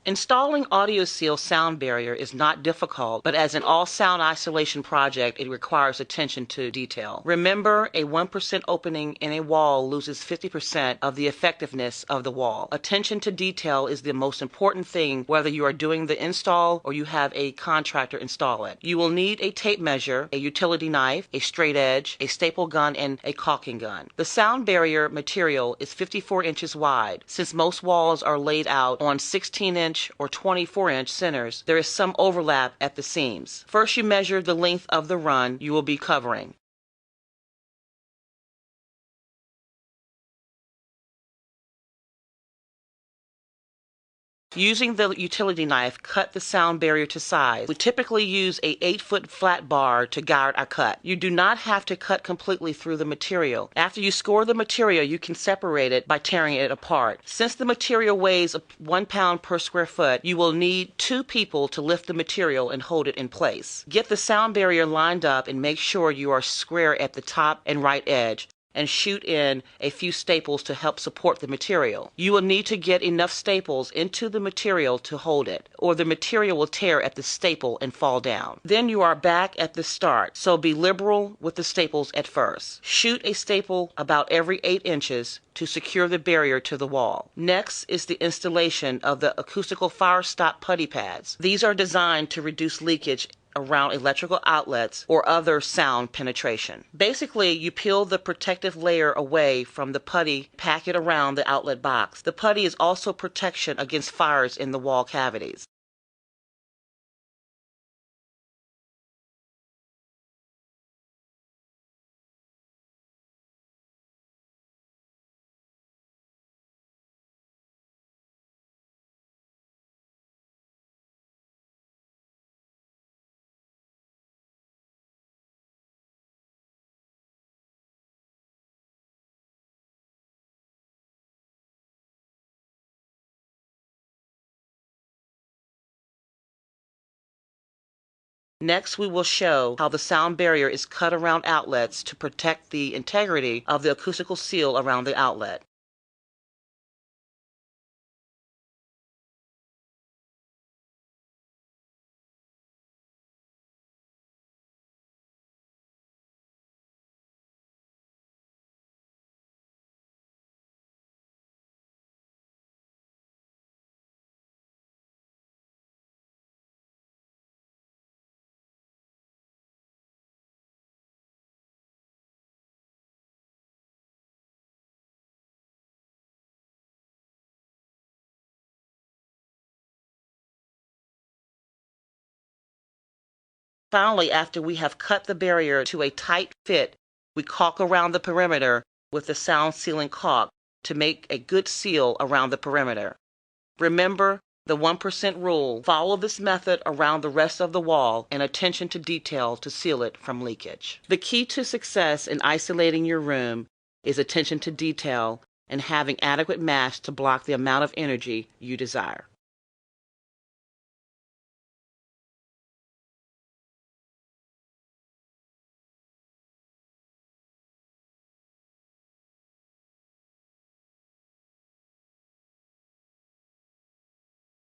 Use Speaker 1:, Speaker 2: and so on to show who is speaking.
Speaker 1: Installing AudioSeal sound barrier is not difficult, but as in all sound isolation project, it requires attention to detail. Remember, a 1% opening in a wall loses 50% of the effectiveness of the wall. Attention to detail is the most important thing whether you are doing the install or you have a contractor install it. You will need a tape measure, a utility knife, a straight edge, a staple gun, and a caulking gun. The sound barrier material is 54 inches wide. Since most walls are laid out on 16-inch or 24-inch centers, there is some overlap at the seams. First, you measure the length of the run you will be covering. Using the utility knife, cut the sound barrier to size. We typically use a 8-foot flat bar to guide our cut. You do not have to cut completely through the material. After you score the material, you can separate it by tearing it apart. Since the material weighs 1 pound per square foot, you will need 2 people to lift the material and hold it in place. Get the sound barrier lined up and make sure you are square at the top and right edge, and shoot in a few staples to help support the material. You will need to get enough staples into the material to hold it, or the material will tear at the staple and fall down. Then you are back at the start, so be liberal with the staples at first. Shoot a staple about every 8 inches to secure the barrier to the wall. Next is the installation of the acoustical fire stop putty pads. These are designed to reduce leakage around electrical outlets or other sound penetration. Basically, you peel the protective layer away from the putty, pack it around the outlet box. The putty is also protection against fires in the wall cavities. Next, we will show how the sound barrier is cut around outlets to protect the integrity of the acoustical seal around the outlet. Finally, after we have cut the barrier to a tight fit, we caulk around the perimeter with the sound sealing caulk to make a good seal around the perimeter. Remember the 1% rule. Follow this method around the rest of the wall and attention to detail to seal it from leakage. The key to success in isolating your room is attention to detail and having adequate mass to block the amount of energy you desire.